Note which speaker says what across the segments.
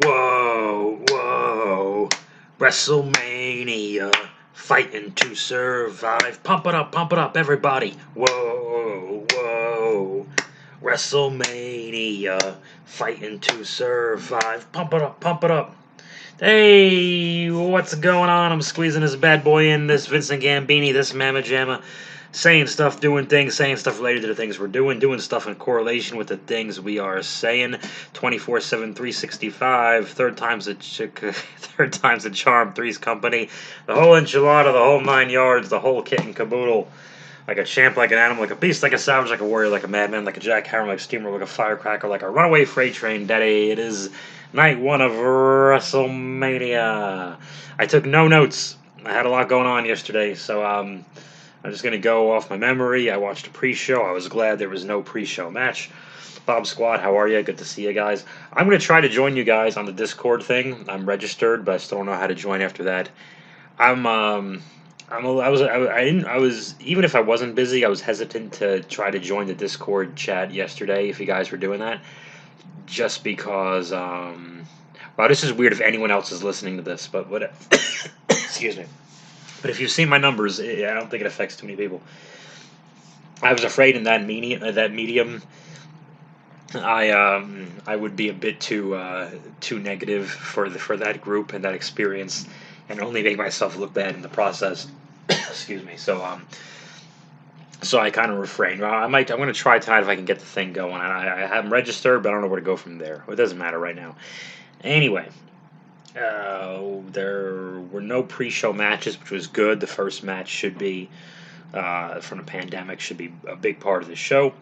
Speaker 1: Whoa, whoa. WrestleMania. Fighting to survive. Pump it up, everybody. Whoa, whoa. WrestleMania. Fighting to survive. Pump it up, pump it up. Hey, what's going on? I'm squeezing this bad boy in, this Vincent Gambini, this Mamma Jamma, saying stuff, doing things, saying stuff related to the things we're doing stuff in correlation with the things we are saying. 24/7, 365, third time's a third time's a charm, three's company, the whole enchilada, the whole 9 yards, the whole kit and caboodle. Like a champ, like an animal, like a beast, like a savage, like a warrior, like a madman, like a jackhammer, like a steamer, like a firecracker, like a runaway freight train, daddy. It is night one of WrestleMania. I took no notes. I had a lot going on yesterday, so I'm just going to go off my memory. I watched a pre-show. I was glad there was no pre-show match. Bob Squad, how are you? Good to see you guys. I'm going to try to join you guys on the Discord thing. I'm registered, but I still don't know how to join after that. I was even if I wasn't busy, I was hesitant to try to join the Discord chat yesterday. If you guys were doing that, just because, well, this is weird if anyone else is listening to this, but what? Excuse me. But if you've seen my numbers, I don't think it affects too many people. I was afraid in that medium, I would be a bit too negative for for that group and that experience, and only make myself look bad in the process. Excuse me. So I kind of refrained. I'm going to try tonight if I can get the thing going. I haven't registered, but I don't know where to go from there. It doesn't matter right now. Anyway, there were no pre-show matches, which was good. The first match should be from the pandemic, should be a big part of the show.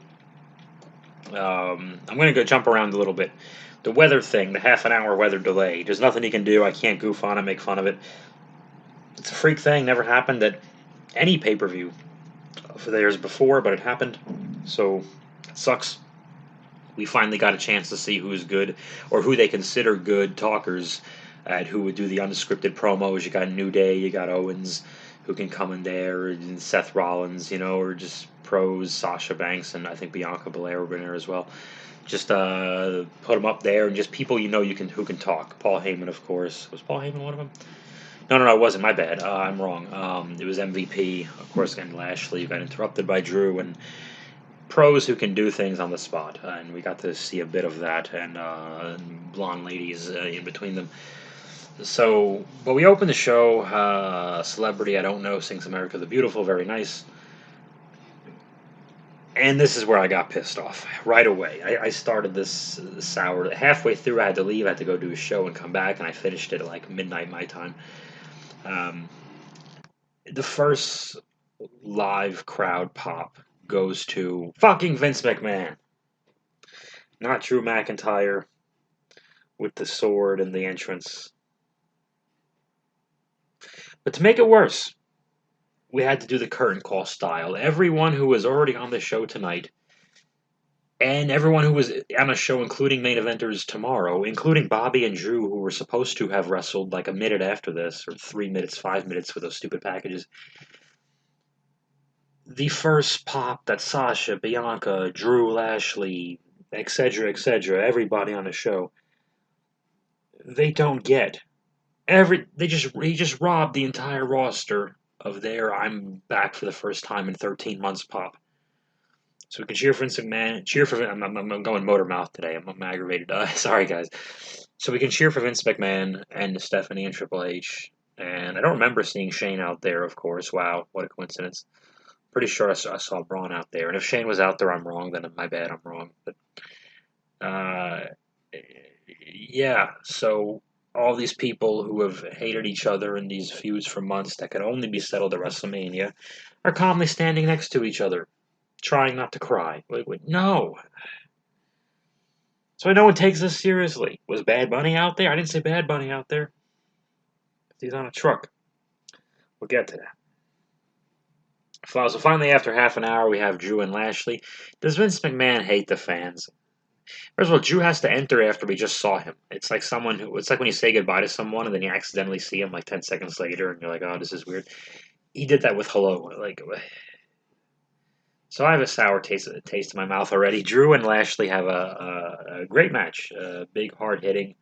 Speaker 1: I'm going to go jump around a little bit. The weather thing, the half an hour weather delay. There's nothing you can do. I can't goof on it, make fun of it. It's a freak thing. Never happened at any pay-per-view for the years before, but it happened. So it sucks. We finally got a chance to see who's good, or who they consider good talkers, and who would do the unscripted promos. You got New Day, you got Owens, who can come in there, and Seth Rollins, or just pros, Sasha Banks, and I think Bianca Belair were in there as well. Just put them up there, and just people who can talk. Paul Heyman, of course. Was Paul Heyman one of them? No, it wasn't. My bad. I'm wrong. It was MVP, of course, and Lashley got interrupted by Drew, and pros who can do things on the spot. And we got to see a bit of that, and blonde ladies in between them. So, but we opened the show. Celebrity I don't know sings America the Beautiful, very nice. And this is where I got pissed off right away. I started this sour. Halfway through, I had to leave. I had to go do a show and come back, and I finished it at like midnight my time. Um, the first live crowd pop goes to fucking Vince McMahon, not Drew McIntyre with the sword and the entrance. But to make it worse, we had to do the curtain call style. Everyone who was already on the show tonight, and everyone who was on a show, including main eventers tomorrow, including Bobby and Drew, who were supposed to have wrestled like a minute after this, or 3 minutes, 5 minutes with those stupid packages. The first pop that Sasha, Bianca, Drew, Lashley, etc., everybody on the show, they don't get. He just robbed the entire roster of their "I'm back for the first time in 13 months" pop. So we can cheer for Vince McMahon. Cheer for I'm going motor mouth today. I'm aggravated. Sorry guys. So we can cheer for Vince McMahon and Stephanie and Triple H. And I don't remember seeing Shane out there, of course. Wow, what a coincidence. Pretty sure I saw Braun out there. And if Shane was out there, I'm wrong. Then my bad, I'm wrong. But uh, yeah, so all these people who have hated each other in these feuds for months that can only be settled at WrestleMania are calmly standing next to each other, trying not to cry. Wait, no. So no one takes us seriously. Was Bad Bunny out there? I didn't say Bad Bunny out there. He's on a truck. We'll get to that. So finally, after half an hour, we have Drew and Lashley. Does Vince McMahon hate the fans? First of all, Drew has to enter after we just saw him. It's like it's like when you say goodbye to someone and then you accidentally see him like 10 seconds later and you're like, oh, this is weird. He did that with Hello. So I have a sour taste in my mouth already. Drew and Lashley have a great match. Big, hard hitting.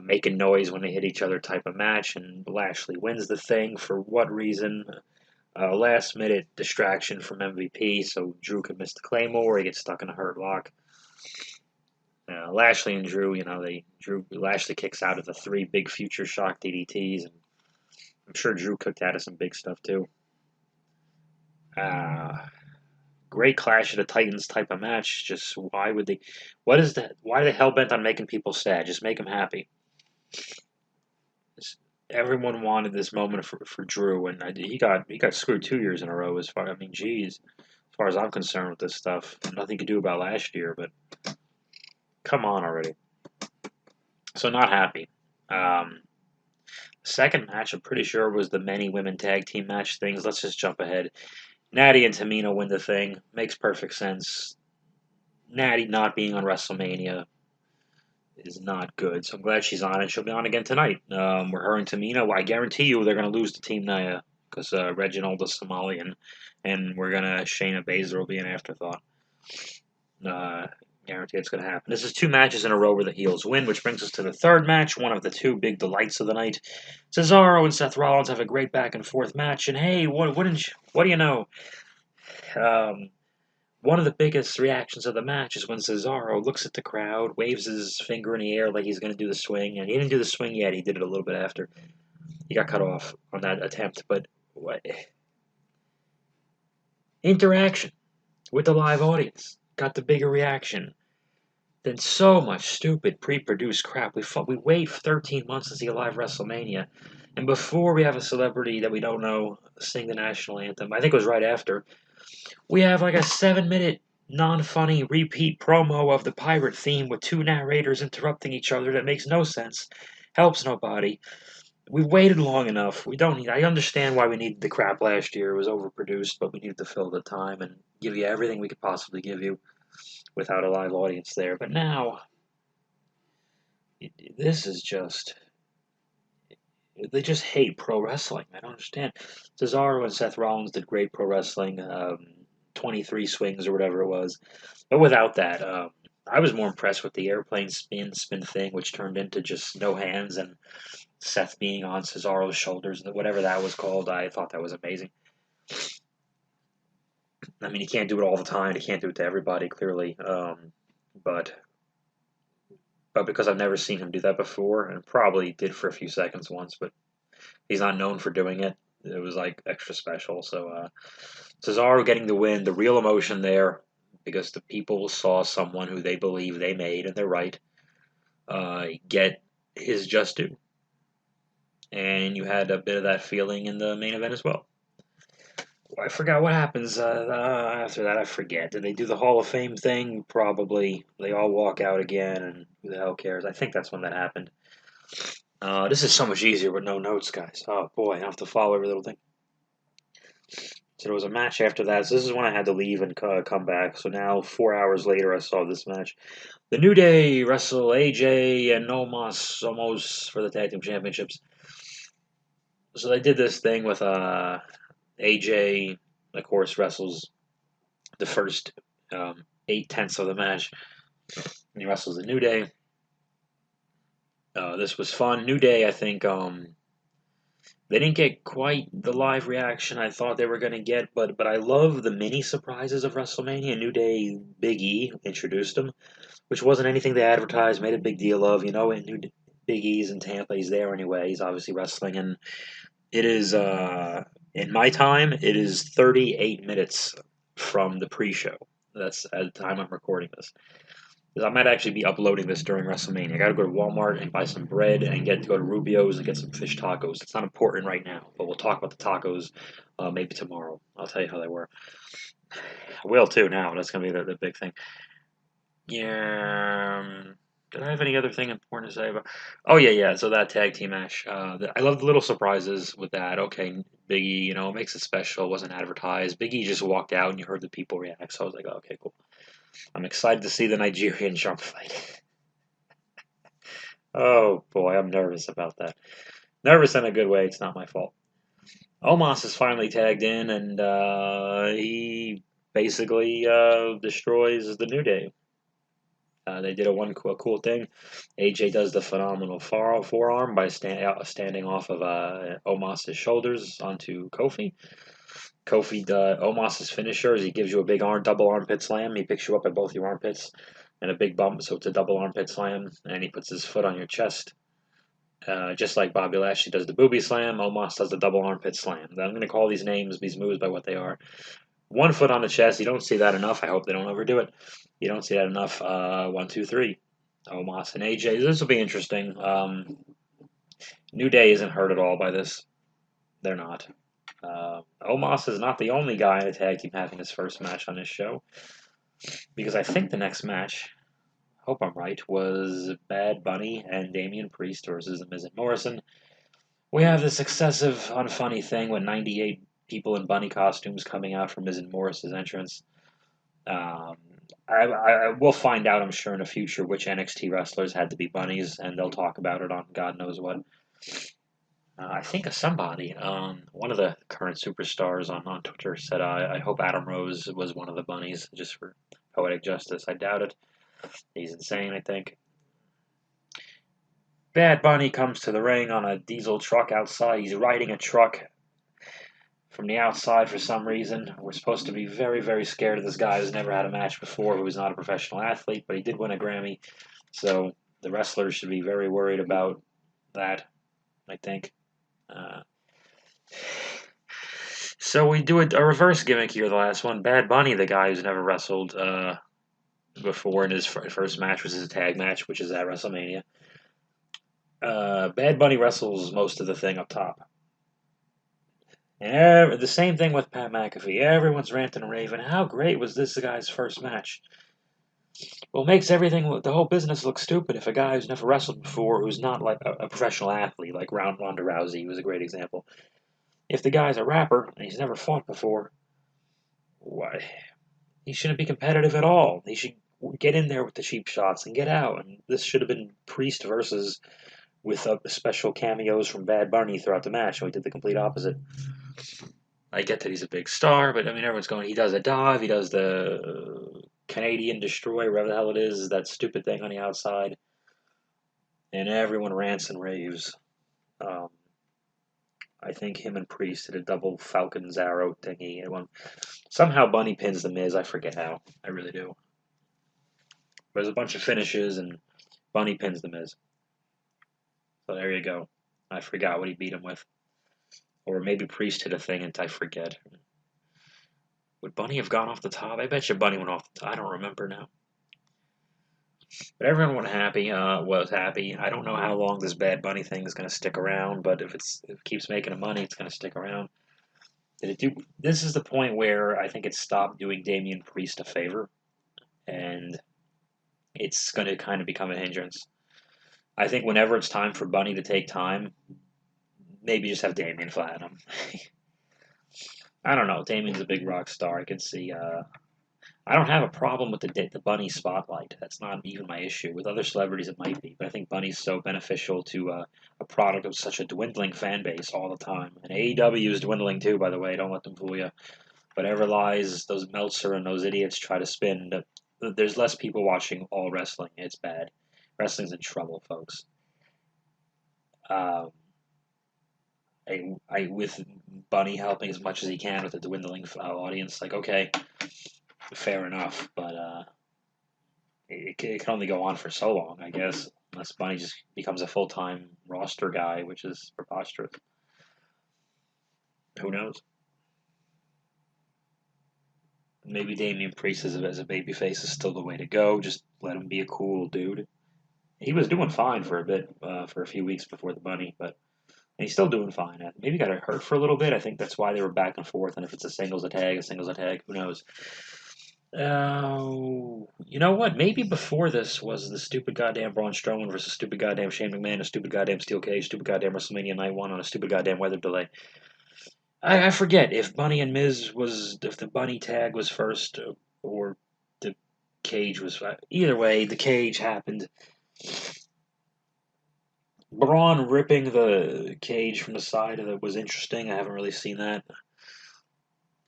Speaker 1: making noise when they hit each other type of match, and Lashley wins the thing. For what reason? Last minute distraction from MVP, so Drew could miss the Claymore. He gets stuck in a hurt lock. Lashley and Drew, Lashley kicks out of the 3 big future shock DDTs, and I'm sure Drew cooked out of some big stuff too. Great Clash of the Titans type of match. Just why would they? What is that? Why are they hell bent on making people sad? Just make them happy. Everyone wanted this moment for Drew, and he got screwed 2 years in a row. Geez, as far as I'm concerned with this stuff, nothing to do about last year. But come on already. So not happy. Second match, I'm pretty sure was the many women tag team match things. Let's just jump ahead. Natty and Tamina win the thing. Makes perfect sense. Natty not being on WrestleMania is not good. So I'm glad she's on, and she'll be on again tonight. We're her and Tamina. Well, I guarantee you they're going to lose to Team Naya because Reginald is Somalian, and Shayna Baszler will be an afterthought. Guarantee it's going to happen. This is 2 matches in a row where the heels win, which brings us to the third match, one of the 2 big delights of the night. Cesaro and Seth Rollins have a great back and forth match, and hey, what do you know? One of the biggest reactions of the match is when Cesaro looks at the crowd, waves his finger in the air like he's going to do the swing, and he didn't do the swing yet. He did it a little bit after. He got cut off on that attempt, but what? Interaction with the live audience got the bigger reaction than so much stupid pre-produced crap. We wait 13 months to see a live WrestleMania, and before we have a celebrity that we don't know sing the national anthem, I think it was right after, we have like a 7-minute non-funny repeat promo of the pirate theme with 2 narrators interrupting each other that makes no sense, helps nobody. We waited long enough. We don't need. I understand why we needed the crap last year. It was overproduced, but we needed to fill the time and give you everything we could possibly give you without a live audience there. But now, this is just. They just hate pro wrestling. I don't understand. Cesaro and Seth Rollins did great pro wrestling, 23 swings or whatever it was. But without that, I was more impressed with the airplane spin thing, which turned into just no hands and Seth being on Cesaro's shoulders, whatever that was called. I thought that was amazing. I mean, he can't do it all the time. He can't do it to everybody, clearly. But because I've never seen him do that before, and probably did for a few seconds once, but he's not known for doing it. It was like extra special. So Cesaro getting the win, the real emotion there, because the people saw someone who they believe they made, and they're right, get his just due. And you had a bit of that feeling in the main event as well. I forgot what happens after that. I forget. Did they do the Hall of Fame thing? Probably. They all walk out again, and who the hell cares? I think that's when that happened. This is so much easier with no notes, guys. Oh boy, I have to follow every little thing. So there was a match after that. So this is when I had to leave and come back. So now, 4 hours later, I saw this match. The New Day wrestle AJ and Omos for the Tag Team Championships. So they did this thing with AJ, of course, wrestles the first 8/10 of the match. And he wrestles the New Day. This was fun. New Day, I think, they didn't get quite the live reaction I thought they were going to get, but I love the mini surprises of WrestleMania. New Day, Big E introduced him, which wasn't anything they advertised, made a big deal of. Big E's in Tampa. He's there anyway. He's obviously wrestling, and it is, in my time, it is 38 minutes from the pre-show. That's at the time I'm recording this. Because I might actually be uploading this during WrestleMania. I gotta go to Walmart and buy some bread and go to Rubio's and get some fish tacos. It's not important right now, but we'll talk about the tacos maybe tomorrow. I'll tell you how they were. I will too now. That's gonna be the big thing. Yeah. Did I have any other thing important to say about? Oh yeah. So that tag team match. I love the little surprises with that. Okay, Big E, makes it special. It wasn't advertised. Big E just walked out and you heard the people react. So I was like, oh, okay, cool. I'm excited to see the Nigerian jump fight. Oh boy, I'm nervous about that. Nervous in a good way. It's not my fault. Omos is finally tagged in, and he basically destroys the New Day. They did a cool thing. AJ does the phenomenal forearm by standing off of Omos's shoulders onto Kofi. Kofi, Omos's finisher is he gives you a big double armpit slam. He picks you up at both your armpits and a big bump, so it's a double armpit slam. And he puts his foot on your chest. Just like Bobby Lashley does the booby slam, Omos does the double armpit slam. I'm going to call these moves by what they are. One foot on the chest, you don't see that enough. I hope they don't overdo it. You don't see that enough. 1, 2, 3. Omos and AJ. This will be interesting. New Day isn't hurt at all by this. They're not. Omos is not the only guy in the tag team having his first match on this show. Because I think the next match, hope I'm right, was Bad Bunny and Damian Priest versus The Miz and Morrison. We have this excessive, unfunny thing with 98 people in bunny costumes coming out for Miz and Morris's entrance. I will find out, I'm sure, in the future which NXT wrestlers had to be bunnies, and they'll talk about it on God knows what. I think somebody, one of the current superstars on Twitter said, I hope Adam Rose was one of the bunnies, just for poetic justice. I doubt it. He's insane, I think. Bad Bunny comes to the ring on a diesel truck outside. He's riding a truck from the outside for some reason. We're supposed to be very, very scared of this guy who's never had a match before, who's not a professional athlete, but he did win a Grammy. So the wrestlers should be very worried about that, I think. So we do a reverse gimmick here, the last one. Bad Bunny, the guy who's never wrestled before in his first match, was his tag match, which is at WrestleMania. Bad Bunny wrestles most of the thing up top. And the same thing with Pat McAfee. Everyone's ranting and raving. How great was this guy's first match? Well, it makes everything, the whole business look stupid if a guy who's never wrestled before, who's not like a professional athlete, like Ronda Rousey was a great example. If the guy's a rapper and he's never fought before, why, he shouldn't be competitive at all. He should get in there with the cheap shots and get out. And this should have been Priest versus with special cameos from Bad Bunny throughout the match, and we did the complete opposite. I get that he's a big star, but I mean, everyone's going, he does a dive, he does the Canadian Destroy, whatever the hell it is, that stupid thing on the outside, and everyone rants and raves. I think him and Priest did a double Falcon's Arrow thingy. And somehow Bunny pins the Miz, I forget how. I really do. There's a bunch of finishes, and Bunny pins the Miz. So there you go. I forgot what he beat him with. Or maybe Priest hit a thing and I forget. Would Bunny have gone off the top? I bet you Bunny went off the top. I don't remember now. But everyone was happy. I don't know how long this Bad Bunny thing is going to stick around, but if it keeps making the money, it's going to stick around. Did it do? This is the point where I think it stopped doing Damian Priest a favor, and it's going to kind of become a hindrance. I think whenever it's time for Bunny to take time, maybe just have Damian flatten him. I don't know. Damian's a big rock star. I can see. I don't have a problem with the Bunny spotlight. That's not even my issue. With other celebrities, it might be, but I think Bunny's so beneficial to a product of such a dwindling fan base all the time. And AEW is dwindling too, by the way. Don't let them fool you. Whatever lies those Meltzer and those idiots try to spin, there's less people watching all wrestling. It's bad. Wrestling's in trouble, folks. With Bunny helping as much as he can with the dwindling audience, like, okay, fair enough, but it can only go on for so long, I guess, unless Bunny just becomes a full-time roster guy, which is preposterous. Who knows? Maybe Damian Priest as a babyface is still the way to go. Just let him be a cool dude. He was doing fine for a bit, for a few weeks before the Bunny, but he's still doing fine. Maybe got hurt for a little bit. I think that's why they were back and forth. And if it's a singles attack, who knows? You know what? Maybe before this was the stupid goddamn Braun Strowman versus stupid goddamn Shane McMahon, a stupid goddamn Steel Cage, stupid goddamn WrestleMania Night 1 on a stupid goddamn weather delay. I forget if Bunny and Miz if the Bunny tag was first or the Cage was. Either way, the Cage happened. Braun ripping the cage from the side of it was interesting. I haven't really seen that.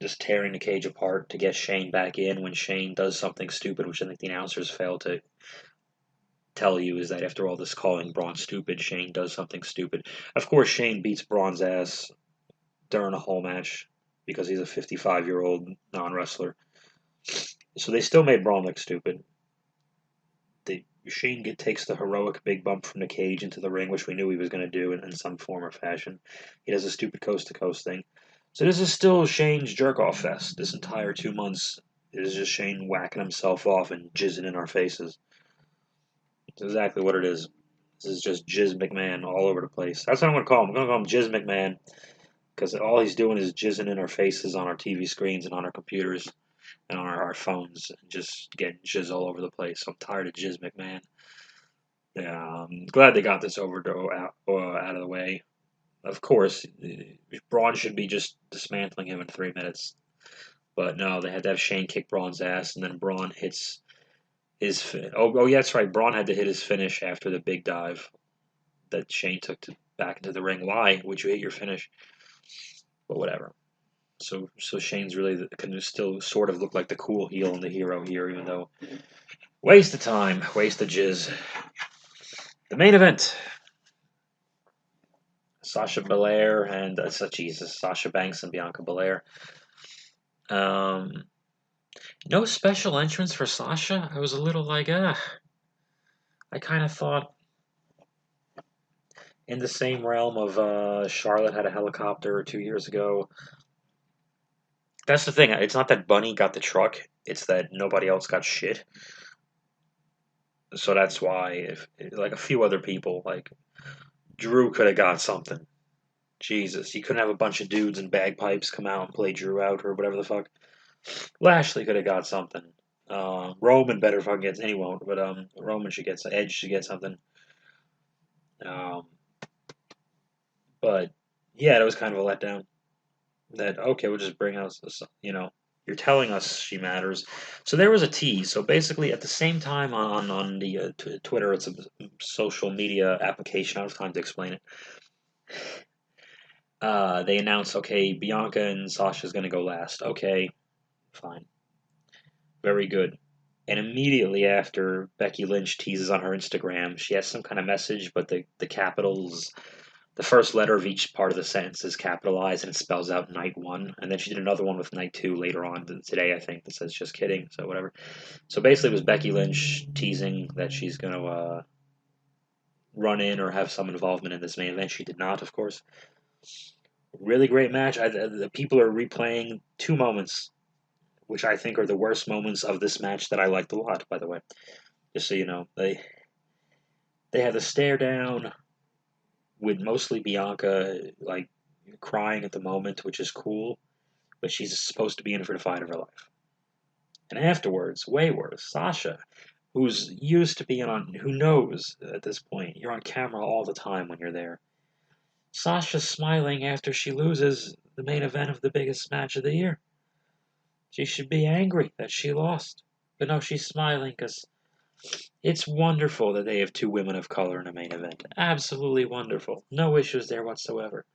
Speaker 1: Just tearing the cage apart to get Shane back in when Shane does something stupid, which I think the announcers fail to tell you is that after all this calling Braun stupid, Shane does something stupid. Of course, Shane beats Braun's ass during a whole match because he's a 55-year-old non-wrestler. So they still made Braun look stupid. Shane takes the heroic big bump from the cage into the ring, which we knew he was going to do in some form or fashion. He does a stupid coast-to-coast thing. So this is still Shane's jerk-off fest. This entire 2 months is just Shane whacking himself off and jizzing in our faces. It's exactly what it is. This is just Jizz McMahon all over the place. That's what I'm going to call him. I'm going to call him Jizz McMahon because all he's doing is jizzing in our faces on our TV screens and on our computers and on our phones, and just getting jizz all over the place. So I'm tired of Jizz McMahon. Yeah, I'm glad they got this out of the way. Of course, Braun should be just dismantling him in 3 minutes. But no, they had to have Shane kick Braun's ass, and then Braun hits his. Yeah, that's right. Braun had to hit his finish after the big dive that Shane took back into the ring. Why would you hit your finish? But whatever. So Shane's really can still sort of look like the cool heel and the hero here, even though waste of time, waste of jizz. The main event: Sasha Belair and Sasha Banks and Bianca Belair. Um, no special entrance for Sasha. I was a little like, I kind of thought in the same realm of Charlotte had a helicopter 2 years ago. That's the thing. It's not that Bunny got the truck. It's that nobody else got shit. So that's why, if like a few other people, like Drew could have got something. Jesus, you couldn't have a bunch of dudes in bagpipes come out and play Drew out or whatever the fuck. Lashley could have got something. Roman better fucking get. He won't, but Roman should get. Edge should get something. Um, but yeah, it was kind of a letdown. That okay, we'll just bring us. You're telling us she matters. So there was a tease. So basically, at the same time on the Twitter, it's a social media application. I don't have time to explain it. They announced, okay, Bianca and Sasha's going to go last. Okay, fine. Very good. And immediately after, Becky Lynch teases on her Instagram. She has some kind of message, but the capitals, the first letter of each part of the sentence is capitalized and it spells out night one. And then she did another one with night two later on today, I think, that says just kidding. So whatever. So basically, it was Becky Lynch teasing that she's going to run in or have some involvement in this main event. She did not, of course. Really great match. The people are replaying two moments, which I think are the worst moments of this match that I liked a lot, by the way. Just so you know, they had the stare down with mostly Bianca like crying at the moment, which is cool, but she's supposed to be in for the fight of her life. And afterwards, way worse, Sasha, who's used to being on, who knows at this point, you're on camera all the time when you're there. Sasha's smiling after she loses the main event of the biggest match of the year. She should be angry that she lost. But no, she's smiling because it's wonderful that they have two women of color in a main event. Absolutely wonderful. No issues there whatsoever.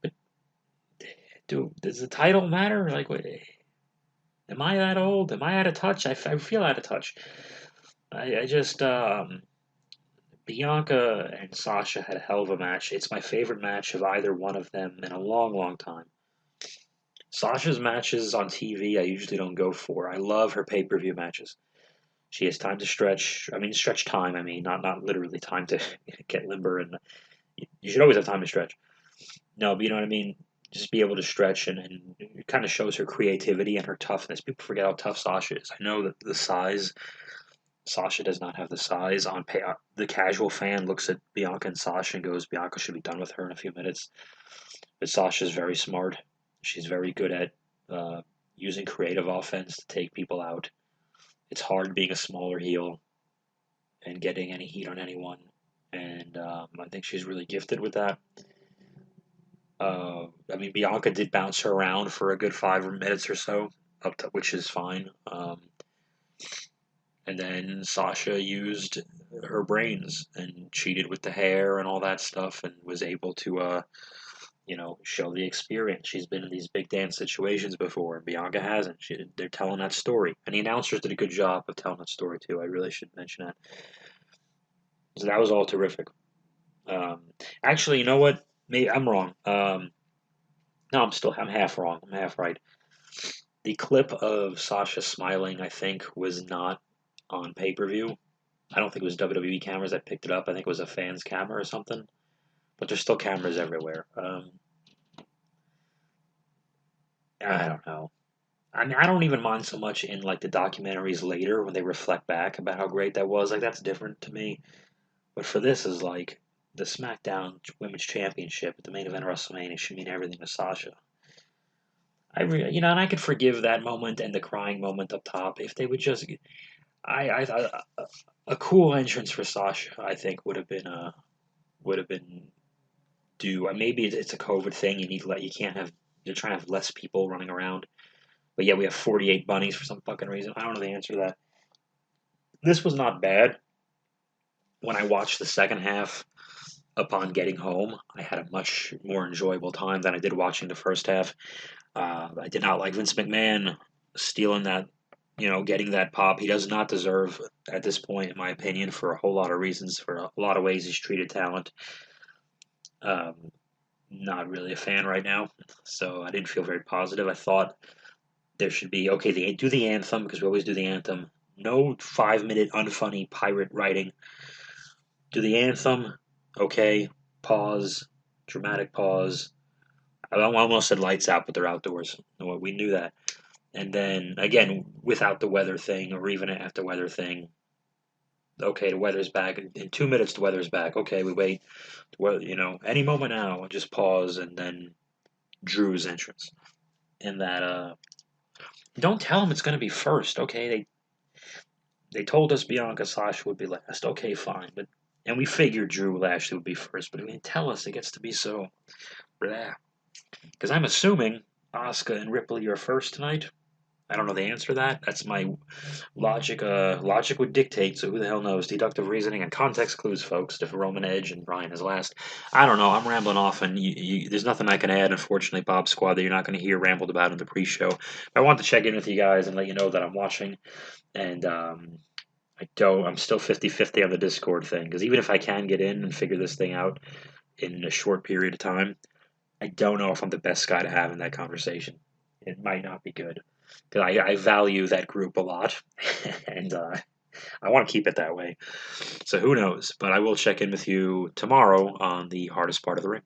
Speaker 1: But does the title matter? Like, am I that old? Am I out of touch? I feel out of touch. I just, Bianca and Sasha had a hell of a match. It's my favorite match of either one of them in a long, long time. Sasha's matches on TV I usually don't go for. I love her pay-per-view matches. She has time to stretch. I mean, stretch time. I mean, not literally time to get limber, and you should always have time to stretch. No, but you know what I mean. Just be able to stretch, and it kind of shows her creativity and her toughness. People forget how tough Sasha is. I know that the size. Sasha does not have the size on pay. The casual fan looks at Bianca and Sasha and goes, Bianca should be done with her in a few minutes. But Sasha's very smart. She's very good at using creative offense to take people out. It's hard being a smaller heel and getting any heat on anyone. And I think she's really gifted with that. I mean, Bianca did bounce her around for a good 5 minutes or so, which is fine. And then Sasha used her brains and cheated with the hair and all that stuff and was able to, show the experience. She's been in these big dance situations before, and Bianca hasn't. They're telling that story. And the announcers did a good job of telling that story, too. I really should mention that. So that was all terrific. Um, Actually, you know what? Maybe I'm wrong. No, I'm half wrong. I'm half right. The clip of Sasha smiling, I think, was not on pay-per-view. I don't think it was WWE cameras that picked it up. I think it was a fan's camera or something. But there's still cameras everywhere. I don't know. I mean, I don't even mind so much in like the documentaries later when they reflect back about how great that was. Like that's different to me. But for this is like the SmackDown Women's Championship at the main event of WrestleMania should mean everything to Sasha. And I could forgive that moment and the crying moment up top if they would just. A cool entrance for Sasha, I think, would have been due. Maybe it's a COVID thing. You can't have you're trying to have less people running around. But yeah, we have 48 bunnies for some fucking reason. I don't know the answer to that. This was not bad. When I watched the second half upon getting home, I had a much more enjoyable time than I did watching the first half. I did not like Vince McMahon stealing that, getting that pop. He does not deserve at this point, in my opinion, for a whole lot of reasons, for a lot of ways he's treated talent. Um, Not really a fan right now, so I didn't feel very positive. I thought there should be okay. Do the anthem because we always do the anthem. No 5 minute unfunny pirate writing. Do the anthem. Okay. Pause. Dramatic pause. I almost said lights out, but they're outdoors. We knew that. And then again, without the weather thing, or even after weather thing. Okay, the weather's back. In 2 minutes, the weather's back. Okay, we wait. Any moment now. Just pause, and then Drew's entrance. And that don't tell him it's going to be first. Okay, they told us Bianca Sasha would be last. Okay, fine, and we figured Drew Lashley would be first, but they didn't tell us it gets to be so. Because I'm assuming Asuka and Ripley are first tonight. I don't know the answer to that. That's my logic. Logic would dictate. So who the hell knows? Deductive reasoning and context clues, folks. If Roman Edge and Bryan is last, I don't know. I'm rambling off, and there's nothing I can add. Unfortunately, Bob Squad, that you're not going to hear rambled about in the pre-show. I want to check in with you guys and let you know that I'm watching, and I'm still 50-50 on the Discord thing because even if I can get in and figure this thing out in a short period of time, I don't know if I'm the best guy to have in that conversation. It might not be good because I value that group a lot, and I want to keep it that way. So who knows? But I will check in with you tomorrow on the hardest part of the ring.